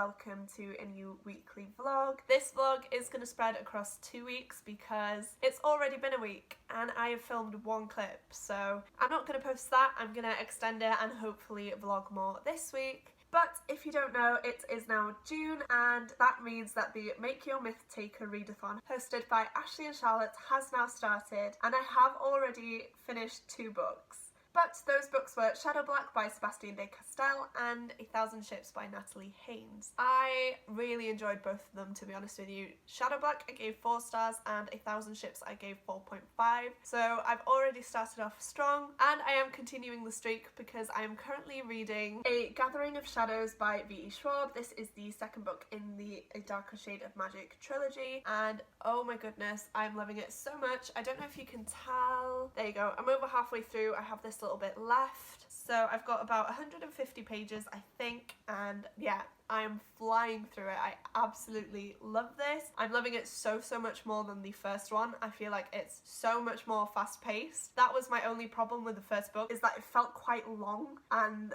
welcome to a new weekly vlog. This vlog is going to spread across 2 weeks because it's already been a week and I have filmed one clip, so I'm not going to post that. I'm going to extend it and hopefully vlog more this week. But if you don't know, it is now June, and that means that the Make Your Myth Taker Readathon hosted by Ashleigh and Charlotte has now started, and I have already finished 2 books. But those books were Shadow Black by Sebastian de Castell and 1,000 Ships by Natalie Haynes. I really enjoyed both of them, to be honest with you. Shadow Black I gave 4 stars and 1,000 Ships I gave 4.5. So I've already started off strong, and I am continuing the streak because I am currently reading A Gathering of Shadows by V.E. Schwab. This is the second book in the A Darker Shade of Magic trilogy, and oh my goodness, I'm loving it so much. I don't know if you can tell. There you go. I'm over halfway through. I have this little bit left, so I've got about 150 pages I think, and yeah, I'm flying through it. I absolutely love this. I'm loving it so much more than the first one. I feel like it's so much more fast-paced. That was my only problem with the first book, is that it felt quite long, and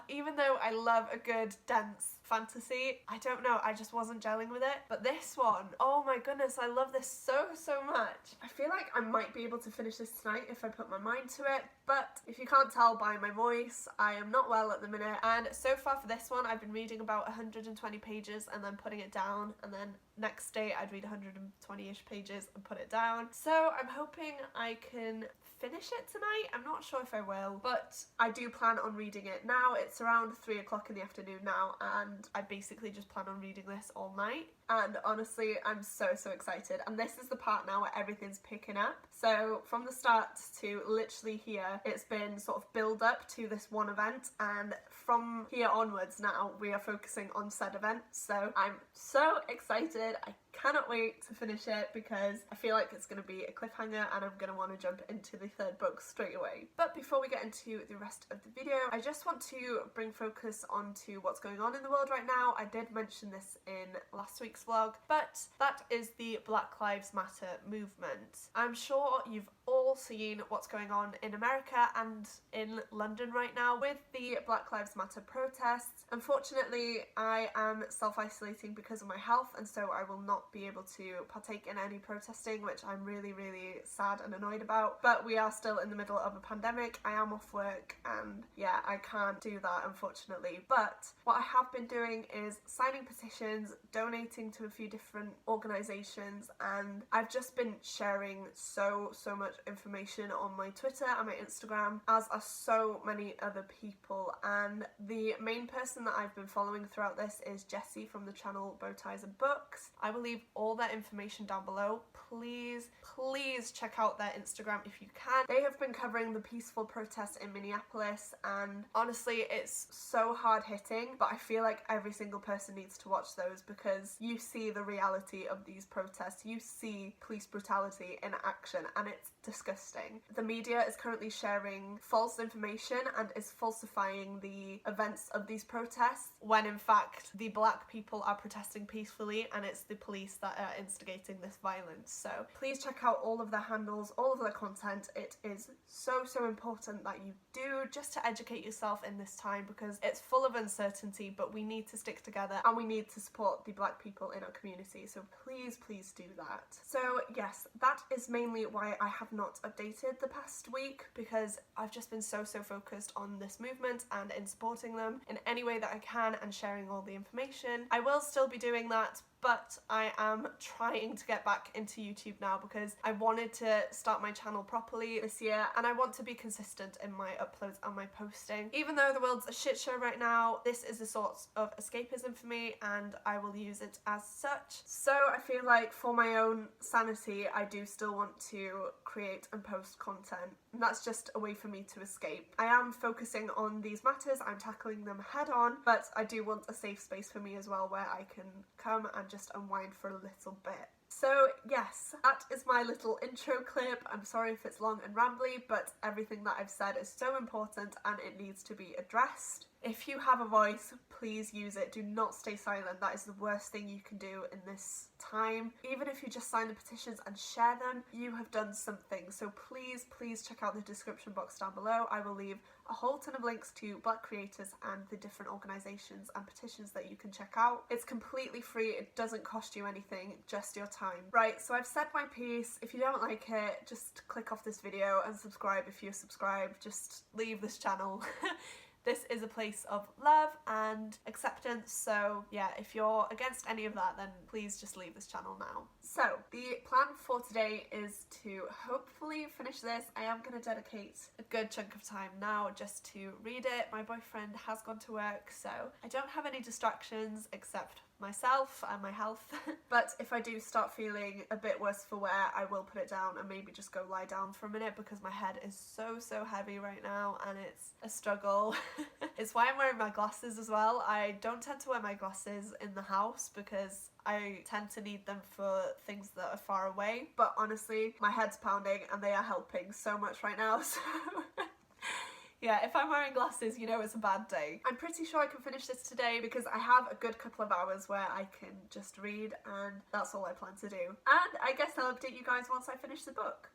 even though I love a good dense fantasy, I don't know, I just wasn't gelling with it. But this one, oh my goodness, I love this so much. I feel like I might be able to finish this tonight if I put my mind to it, but if you can't tell by my voice, I am not well at the minute, and so far for this one I've been reading about 120 pages and then putting it down, and then next day I'd read 120-ish pages and put it down. So I'm hoping I can finish it tonight. I'm not sure if I will, but I do plan on reading it now. It's around 3 o'clock in the afternoon now, and I basically just plan on reading this all night. And honestly, I'm so excited. And this is the part now where everything's picking up. So from the start to literally here, it's been sort of build up to this one event, and from here onwards now we are focusing on said event. So I'm so excited. I cannot wait to finish it because I feel like it's going to be a cliffhanger and I'm going to want to jump into the third book straight away. But before we get into the rest of the video, I just want to bring focus onto what's going on in the world right now. I did mention this in last week's vlog, but that is the Black Lives Matter movement. I'm sure you've all seen what's going on in America and in London right now with the Black Lives Matter protests. Unfortunately, I am self-isolating because of my health, and so I will not be able to partake in any protesting, which I'm really sad and annoyed about. But we are still in the middle of a pandemic. I am off work, and yeah, I can't do that unfortunately. But what I have been doing is signing petitions, donating to a few different organisations, and I've just been sharing so much information on my Twitter and my Instagram, as are so many other people. And the main person that I've been following throughout this is Jessie from the channel Bowties and Books. I will leave all their information down below. Please check out their Instagram if you can. They have been covering the peaceful protests in Minneapolis, and honestly it's so hard hitting, but I feel like every single person needs to watch those because you see the reality of these protests. You see police brutality in action, and it's disgusting. The media is currently sharing false information and is falsifying the events of these protests, when in fact the black people are protesting peacefully and it's the police that are instigating this violence. So please check out all of their handles, all of their content. It is so important that you do, just to educate yourself in this time, because it's full of uncertainty, but we need to stick together and we need to support the black people in our community. So please do that. So yes, that is mainly why I have not updated the past week, because I've just been so focused on this movement and in supporting them in any way that I can and sharing all the information. I will still be doing that, but I am trying to get back into YouTube now because I wanted to start my channel properly this year, and I want to be consistent in my uploads and my posting. Even though the world's a shit show right now, this is a sort of escapism for me, and I will use it as such. So I feel like for my own sanity, I do still want to create and post content, and that's just a way for me to escape. I am focusing on these matters, I'm tackling them head on, but I do want a safe space for me as well where I can come and just unwind for a little bit. So yes, that is my little intro clip. I'm sorry if it's long and rambly, but everything that I've said is so important and it needs to be addressed. If you have a voice, please use it. Do not stay silent. That is the worst thing you can do in this time. Even if you just sign the petitions and share them, you have done something. So please check out the description box down below. I will leave a whole ton of links to Black creators and the different organisations and petitions that you can check out. It's completely free, it doesn't cost you anything, just your time. Right, so I've said my piece. If you don't like it, just click off this video and subscribe if you're subscribed. Just leave this channel. This is a place of love and acceptance, so yeah, if you're against any of that, then please just leave this channel now. So, the plan for today is to hopefully finish this. I am going to dedicate a good chunk of time now just to read it. My boyfriend has gone to work, so I don't have any distractions except myself and my health. But if I do start feeling a bit worse for wear, I will put it down and maybe just go lie down for a minute because my head is so heavy right now and it's a struggle. It's why I'm wearing my glasses as well. I don't tend to wear my glasses in the house because I tend to need them for things that are far away, but honestly my head's pounding and they are helping so much right now, so yeah, if I'm wearing glasses, you know it's a bad day. I'm pretty sure I can finish this today because I have a good couple of hours where I can just read, and that's all I plan to do. And I guess I'll update you guys once I finish the book.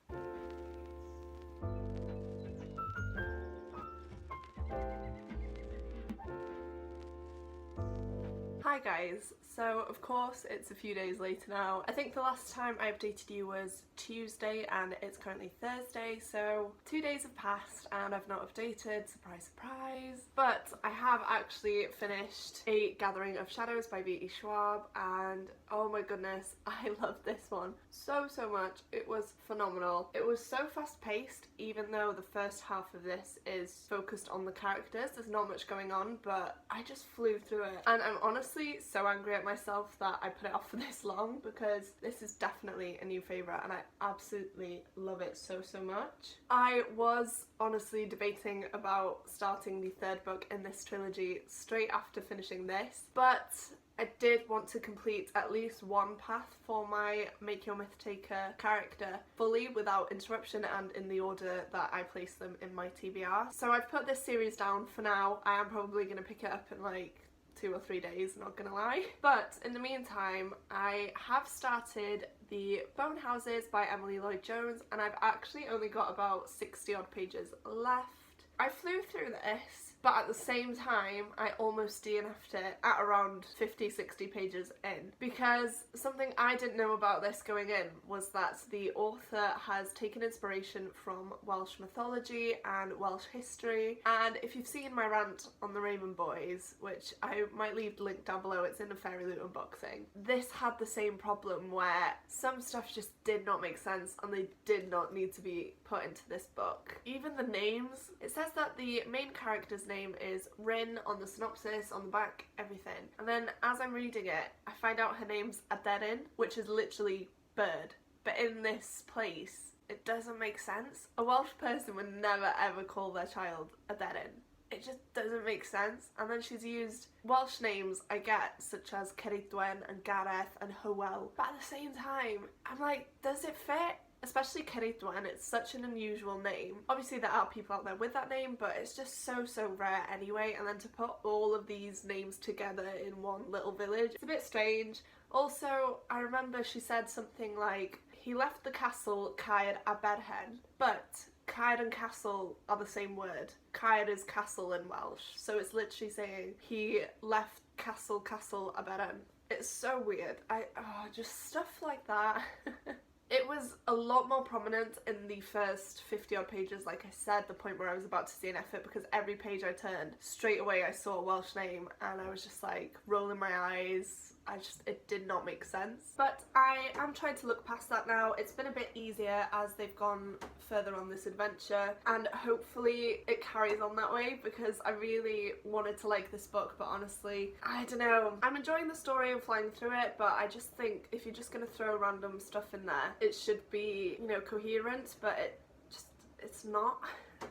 Hi guys, so of course it's a few days later now. I think the last time I updated you was Tuesday and it's currently Thursday, so 2 days have passed and I've not updated, surprise surprise. But I have actually finished A Gathering of Shadows by Schwab, and oh my goodness, I love this one so much. It was phenomenal. It was so fast paced, even though the first half of this is focused on the characters. There's not much going on, but I just flew through it, and I'm honestly so angry at myself that I put it off for this long because this is definitely a new favourite and I absolutely love it so much. I was honestly debating about starting the third book in this trilogy straight after finishing this, but I did want to complete at least one path for my Make Your Myth Taker character fully without interruption and in the order that I place them in my TBR. So I've put this series down for now. I am probably going to pick it up in like 2 or 3 days, not gonna lie. But in the meantime, I have started the Bone Houses by Emily Lloyd Jones and I've actually only got about 60 odd pages left. I flew through this, but at the same time I almost DNF'd it at around 50-60 pages in, because something I didn't know about this going in was that the author has taken inspiration from Welsh mythology and Welsh history, and if you've seen my rant on the Raven Boys, which I might leave the link down below, it's in a Fairy Loot unboxing, this had the same problem where some stuff just did not make sense and they did not need to be put into this book. Even the names, it says that the main character's name is Rin on the synopsis, on the back, everything. And then as I'm reading it, I find out her name's Aderin, which is literally bird. But in this place, it doesn't make sense. A Welsh person would never ever call their child Aderin. It just doesn't make sense. And then she's used Welsh names I get, such as Ceridwen and Gareth and Hywel. But at the same time, I'm like, does it fit? Especially Ceridwen, it's such an unusual name. Obviously there are people out there with that name, but it's just so rare anyway, and then to put all of these names together in one little village, it's a bit strange. Also, I remember she said something like, he left the castle Caer Aberhen, but Caer and castle are the same word. Caer is castle in Welsh, so it's literally saying he left castle Aberhen. It's so weird. Just stuff like that. It was a lot more prominent in the first 50 odd pages, like I said, the point where I was about to DNF it, because every page I turned, straight away I saw a Welsh name and I was just like rolling my eyes. It did not make sense. But I am trying to look past that now. It's been a bit easier as they've gone further on this adventure, and hopefully it carries on that way because I really wanted to like this book, but honestly, I don't know. I'm enjoying the story and flying through it, but I just think if you're just going to throw random stuff in there, it should be, you know, coherent, but it's not.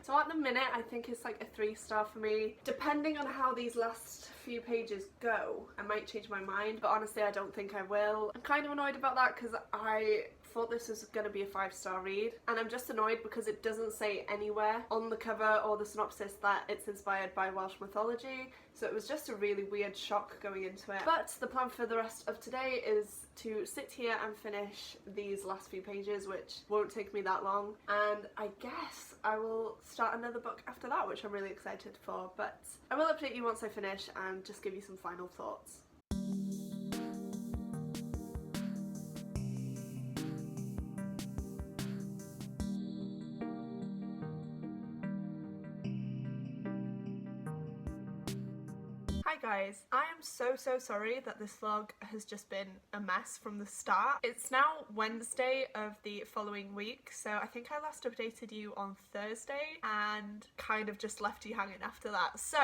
So at the minute, I think it's like a 3-star for me. Depending on how these last few pages go, I might change my mind, but honestly I don't think I will. I'm kind of annoyed about that because I thought this was going to be a 5-star read, and I'm just annoyed because it doesn't say anywhere on the cover or the synopsis that it's inspired by Welsh mythology, so it was just a really weird shock going into it. But the plan for the rest of today is to sit here and finish these last few pages, which won't take me that long, and I guess I will start another book after that, which I'm really excited for, but I will update you once I finish and just give you some final thoughts. Hi guys, I am so sorry that this vlog has just been a mess from the start. It's now Wednesday of the following week, so I think I last updated you on Thursday and kind of just left you hanging after that. So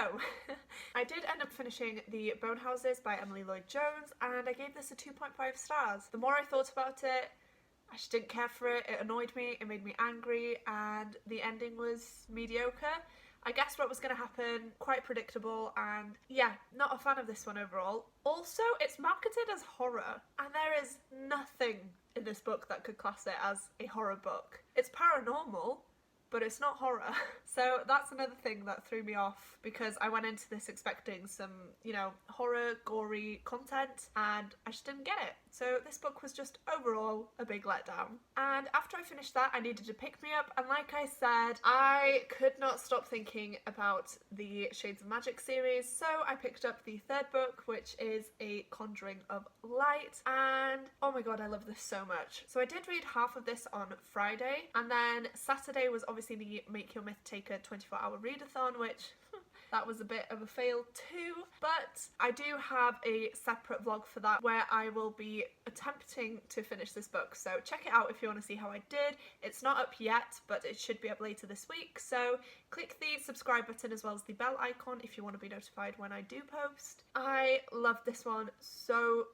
I did end up finishing The Bone Houses by Emily Lloyd Jones, and I gave this a 2.5 stars. The more I thought about it, I just didn't care for it. It annoyed me, it made me angry, and the ending was mediocre. I guessed what was going to happen, quite predictable, and yeah, not a fan of this one overall. Also, it's marketed as horror, and there is nothing in this book that could class it as a horror book. It's paranormal, but it's not horror. So that's another thing that threw me off, because I went into this expecting some, you know, horror, gory content, and I just didn't get it. So this book was just overall a big letdown. And after I finished that, I needed to pick me up, and like I said, I could not stop thinking about the Shades of Magic series, so I picked up the third book, which is A Conjuring of Light, and oh my god, I love this so much. So I did read half of this on Friday, and then Saturday was obviously the Make Your Myth Taker 24-hour readathon, which that was a bit of a fail too, but I do have a separate vlog for that where I will be attempting to finish this book, so check it out if you want to see how I did. It's not up yet, but it should be up later this week, so click the subscribe button as well as the bell icon if you want to be notified when I do post. I love this one so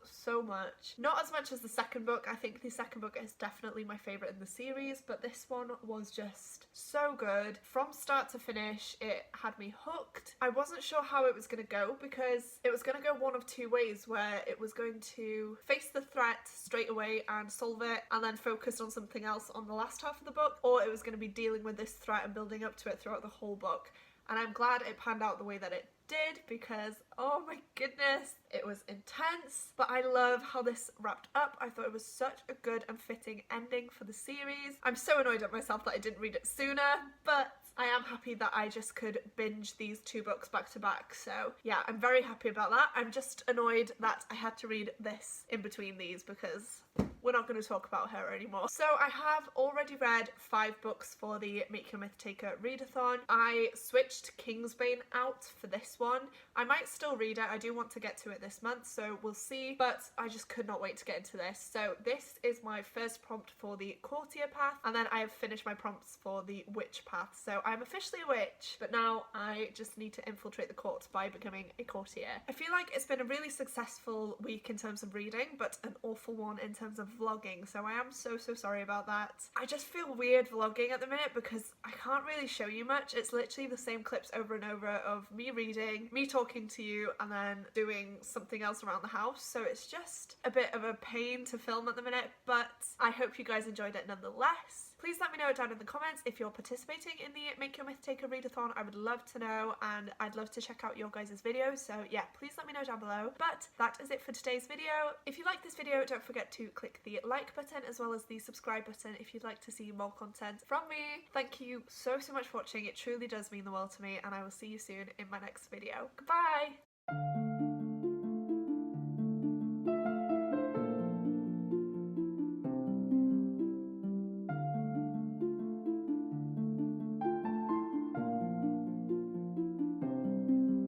much. Not as much as the second book. I think the second book is definitely my favourite in the series, but this one was just so good. From start to finish, it had me hooked. I wasn't sure how it was going to go, because it was going to go one of two ways, where it was going to face the threat straight away and solve it and then focus on something else on the last half of the book, or it was going to be dealing with this threat and building up to it throughout the whole book. And I'm glad it panned out the way that it did, because oh my goodness, it was intense. But I love how this wrapped up. I thought it was such a good and fitting ending for the series. I'm so annoyed at myself that I didn't read it sooner, but I am happy that I just could binge these two books back to back. So yeah, I'm very happy about that. I'm just annoyed that I had to read this in between these, because we're not going to talk about her anymore. So I have already read 5 books for the Make Your Myth Taker readathon. I switched Kingsbane out for this one. I might still read it. I do want to get to it this month, so we'll see, but I just could not wait to get into this. So this is my first prompt for the courtier path, and then I have finished my prompts for the witch path. So I'm officially a witch, but now I just need to infiltrate the court by becoming a courtier. I feel like it's been a really successful week in terms of reading, but an awful one in terms of vlogging, so I am so sorry about that. I just feel weird vlogging at the minute because I can't really show you much. It's literally the same clips over and over of me reading, me talking to you, and then doing something else around the house, so it's just a bit of a pain to film at the minute, but I hope you guys enjoyed it nonetheless. Please let me know down in the comments if you're participating in the Make Your Myth Taker readathon. I would love to know, and I'd love to check out your guys' videos, so yeah, please let me know down below. But that is it for today's video. If you like this video, don't forget to click the like button as well as the subscribe button if you'd like to see more content from me. Thank you so much for watching. It truly does mean the world to me, and I will see you soon in my next video. Goodbye!